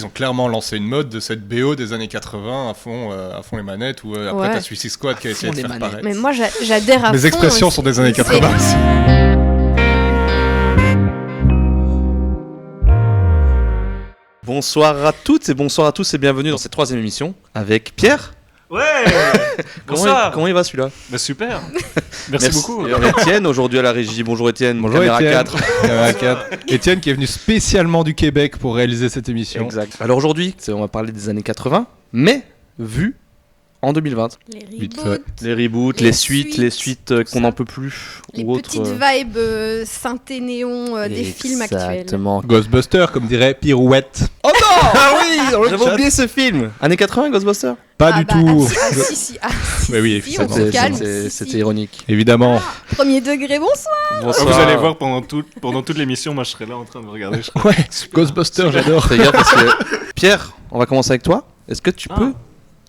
ils ont clairement lancé une mode de cette BO des années 80 à fond les manettes, ou après t'as Suicide Squad qui a essayé de faire pareil. Mais moi j'adhère à fond. Mes expressions sont des années 80 aussi. Bonsoir à toutes et bonsoir à tous et bienvenue dans cette troisième émission avec Pierre. Ouais. Bonsoir. Comment il va celui-là? Bah super. Merci beaucoup. Et Étienne aujourd'hui à la régie. Bonjour Étienne. Bonjour Caméra Étienne. 4. Caméra 4. Étienne qui est venu spécialement du Québec pour réaliser cette émission. Exact. Alors aujourd'hui, on va parler des années 80, mais vu en 2020. Vite Les reboots, fait. Les reboots, les suites qu'on n'en peut plus. les ou autres, petites vibes synthé néon des films actuels. Exactement. Ghostbusters, comme dirait Pirouette. Oh non. Ah oui, j'avais oublié ce film. Années 80 Ghostbusters. Pas du tout. Si. Mais oui, si, on se évidemment. calme. C'était ironique. Évidemment. Premier degré, bonsoir. Bonsoir. Vous allez voir pendant toute l'émission, moi je serai là en train de regarder. Ouais, Ghostbusters, j'adore. Fais gaffe parce que Pierre, on va commencer avec toi. Est-ce que tu peux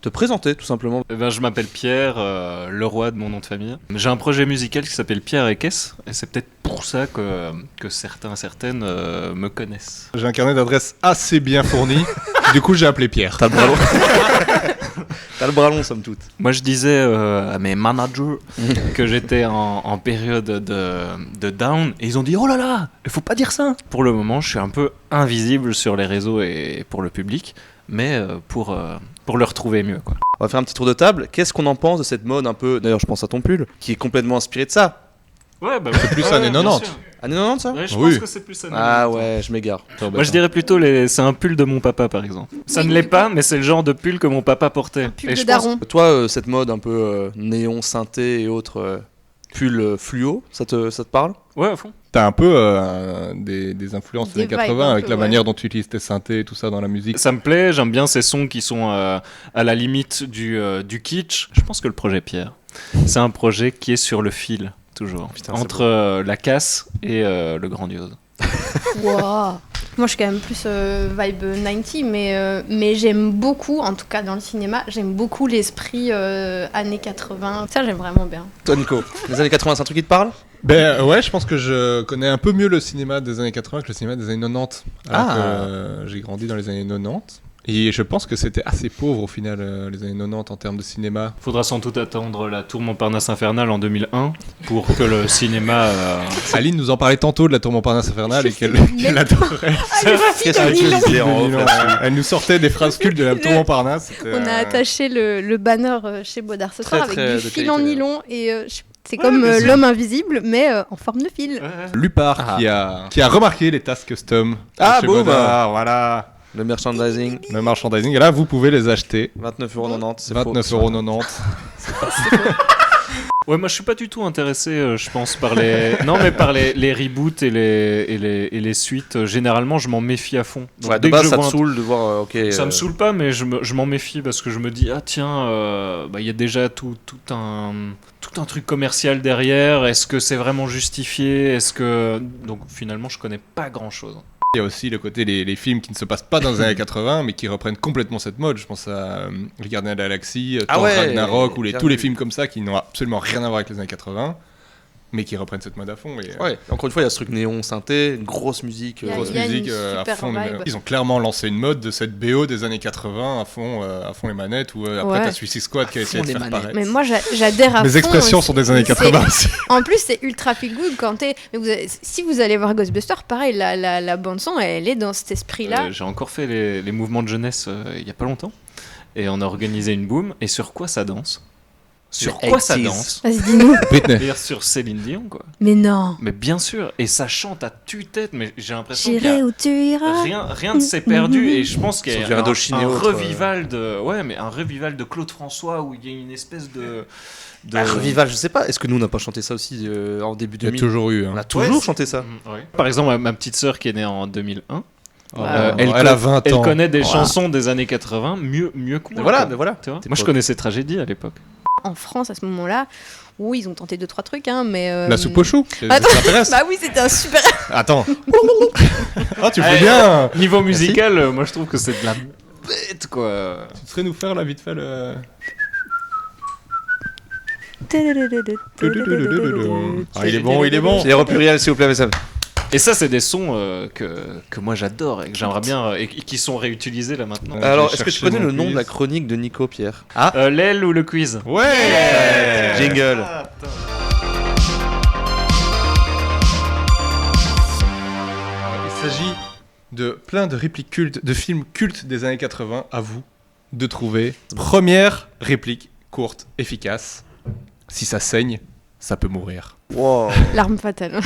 te présenter tout simplement? Je m'appelle Pierre, Leroy de mon nom de famille. J'ai un projet musical qui s'appelle Pierre et Kess, et c'est peut-être pour ça que certaines me connaissent. J'ai un carnet d'adresses assez bien fourni. Du coup, j'ai appelé Pierre. T'as le bras long. T'as le bras long, somme toute. Moi je disais à mes managers que j'étais en période de down, et ils ont dit oh là là, il faut pas dire ça. Pour le moment, je suis un peu invisible sur les réseaux et pour le public, mais pour le retrouver mieux, quoi. On va faire un petit tour de table. Qu'est-ce qu'on en pense de cette mode un peu, d'ailleurs je pense à ton pull, qui est complètement inspiré de ça? Ouais, bah C'est plus années 90. Années 90 ça? Ouais, je Oui. pense que c'est plus années 90. Ah ouais, je m'égare. Moi je dirais plutôt c'est un pull de mon papa par exemple. Ça ne l'est pas, mais c'est le genre de pull que mon papa portait. Pull Et de je pense- daron. Toi, cette mode un peu néon, synthé et autres pull fluo, ça te parle? Ouais, à fond. T'as un peu des influences des Des années vibes 80 un avec peu, la ouais. manière dont tu utilises tes synthés et tout ça dans la musique. Ça me plaît, j'aime bien ces sons qui sont à la limite du kitsch. Je pense que le projet Pierre, c'est un projet qui est sur le fil, toujours. Putain, c'est entre la casse et le grandiose. Wow. Moi, je suis quand même plus vibe 90, mais j'aime beaucoup, en tout cas dans le cinéma, j'aime beaucoup l'esprit années 80. Ça, j'aime vraiment bien. Toi Nico, les années 80 c'est un truc qui te parle? Ben ouais, je pense que je connais un peu mieux le cinéma des années 80 que le cinéma des années 90. Alors que j'ai grandi dans les années 90. Et je pense que c'était assez pauvre au final, les années 90 en termes de cinéma. Faudra sans doute attendre la Tour Montparnasse Infernale en 2001 pour que le cinéma... Aline nous en parlait tantôt de la Tour Montparnasse infernale et qu'elle adorait. Qu'est-ce que tu disais en off là-dessus? Elle nous sortait des phrases cultes de la Tour Montparnasse. On a attaché le banner chez Baudard ce soir Très, avec de du fil en qualité, nylon et c'est comme bien sûr. l'homme invisible mais en forme de fil. Lupar qui a remarqué les tasses custom. Ah, chez boum. Baudard, voilà. Le merchandising, Le merchandising. Et là, vous pouvez les acheter. 29,90€, c'est faux. 29,90€. Ouais, moi je suis pas du tout intéressé, je pense, par les... Non, mais par les reboots et les suites. Généralement, je m'en méfie à fond. Donc, Ouais, de dès que base je ça te vois un- saoule de voir, ok... Ça me saoule pas, mais je m'en méfie parce que je me dis, ah tiens, il y a déjà tout un truc commercial derrière. Est-ce que c'est vraiment justifié? Donc finalement, je connais pas grand-chose. Il y a aussi le côté les films qui ne se passent pas dans les années 80 mais qui reprennent complètement cette mode. Je pense à Les Gardiens de la Galaxie, Ah Thor ouais, Ragnarok ou bien tous les vu. films comme ça qui n'ont absolument rien à voir avec les années 80 mais qui reprennent cette mode à fond. Et, Ouais, encore une fois il y a ce truc néon, synthé, une grosse musique. Il y a- grosse il y a une musique à super fond. vibe. Ils ont clairement lancé une mode de cette BO des années 80 à fond les manettes ou après Ouais. t'as Suicide Squad qui a essayé de les faire manettes. pareil. Mais moi j'adhère à Mes fond. expressions sont des années C'est- 80 aussi. En plus, c'est ultra feel good quand t'es. Mais si vous allez voir Ghostbusters, pareil, la bande son, elle est dans cet esprit-là. J'ai encore fait les mouvements de jeunesse il y a pas longtemps. Et on a organisé une boom. Et sur quoi ça danse? Sur Les quoi ça 80s. danse? Vas-y, dis-nous. Britney. Dire sur Céline Dion, quoi. Mais non. Mais bien sûr. Et ça chante à tue-tête. Mais j'ai l'impression qu'il y J'irai a où tu iras. rien de s'est perdu. Et je pense qu'il y Sur a du Indochine et un autres, revival de... Ouais, mais un revival de Claude François où il y a une espèce de... Revival, je sais pas, est-ce que nous on n'a pas chanté ça aussi en début Il y a 2000? toujours eu. On Hein. a toujours Ouais, chanté ça. Ouais. Par exemple, ma petite sœur qui est née en 2001, Elle a 20 ans. elle connaît des Voilà. chansons des années 80 mieux que moi. Mais voilà, quoi. mais voilà. Tu vois T'es moi, je pas- connaissais Tragédie à l'époque. En France, à ce moment-là, oui, ils ont tenté 2-3 trucs, hein, mais. La soupe aux choux. Attends, Ça t'intéresse? bah oui, c'était un super. Attends. Oh, tu le fais Eh, bien. Niveau musical, moi je trouve que c'est de la bête, quoi. Tu saurais nous faire là vite fait le. Ah, il est bon, il est bon. C'est les pluriel, s'il vous plaît, messieurs. Et ça, c'est des sons que moi j'adore et que j'aimerais bien et qui sont réutilisés là maintenant. Alors, j'ai est-ce que tu cherché connais mon le nom quiz. de la chronique de Nico, Pierre? L'aile ou le quiz? Ouais. Jingle. Il s'agit de plein de répliques cultes, de films cultes des années 80, à vous de trouver. Première réplique, courte, efficace. Si ça saigne, ça peut mourir. Wow. L'arme fatale.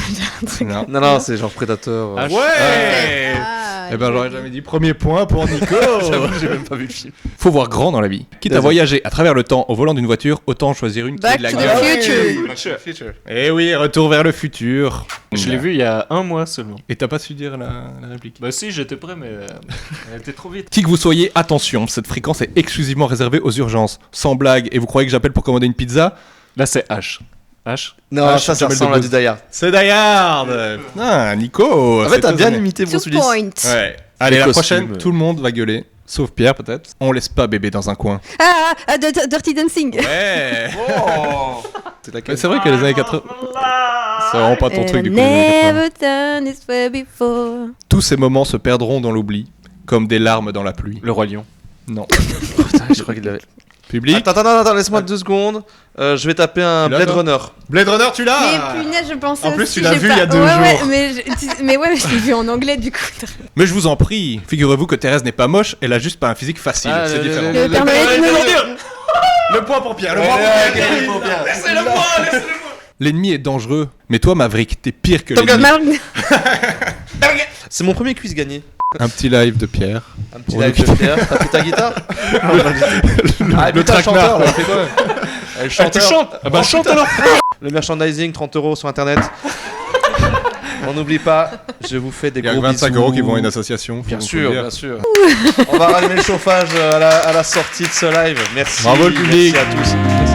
Non. Non, c'est genre Predator. Ah, Ouais. Ah, Eh ben j'aurais jamais dit premier point pour Nico. J'avoue, j'ai même pas vu le film. Faut voir grand dans la vie. Quitte à Vas-y. voyager à travers le temps au volant d'une voiture, autant choisir une Back qui est to de the la gueule. future. Eh oui, retour vers le futur. Je l'ai vu il y a 1 mois seulement. Et t'as pas su dire la réplique. Bah si, j'étais prêt, mais elle était trop vite. Qui que vous soyez, attention, cette fréquence est exclusivement réservée aux urgences. Sans blague, et vous croyez que j'appelle pour commander une pizza? Là, c'est H. H. Non, Ah, ça Jamel ressemble à Debbouze. du Die Hard. C'est Die Hard. Ah, Nico. En fait, t'as c'est bien très imité 2 Bruce Willis. points. Ouais. Allez, Les la costumes. prochaine, tout le monde va gueuler. Sauf Pierre, peut-être. On laisse pas bébé dans un coin. Dirty Dancing. Ouais. C'est Mais laquelle? c'est vrai que les années 80. C'est vraiment pas ton truc du coup. les années 80. Never done this way before. Tous ces moments se perdront dans l'oubli, comme des larmes dans la pluie. Le Roi Lion. Non. Putain, je crois qu'il l'avait. Public. Attends, laisse-moi 2 secondes. Je vais taper un Tu l'as, Blade toi Runner. Blade Runner, tu Mais l'as. punaise, je pensais En plus, aussi, tu l'as j'ai vu pas- il y a 2 ouais, jours. Ouais, mais ouais, je l'ai vu en anglais du coup. Mais je vous en prie, figurez-vous que Thérèse n'est pas moche, elle a juste pas un physique facile. Ah, c'est le- différent. Le Père Noël Le point pour Pierre, le point pour Pierre. Laissez-le point. L'ennemi est dangereux, mais toi, Maverick, t'es pire que Top l'ennemi. C'est mon premier quiz gagné. Un petit live de Pierre. Un petit Pour live le- de Pierre. T'as pris ta guitare? Ah, le putain, traquenard. chanteur, là, fais quoi? Le chanteur. chantes. Ah bah chante alors. Le merchandising, 30 € sur internet. On n'oublie pas, je vous fais des Il y a gros 25 bisous. € qui vont à une association. Bien faut sûr, le dire. bien sûr. On va rallumer le chauffage à la sortie de ce live. Merci. Bravo, le public. Merci à tous.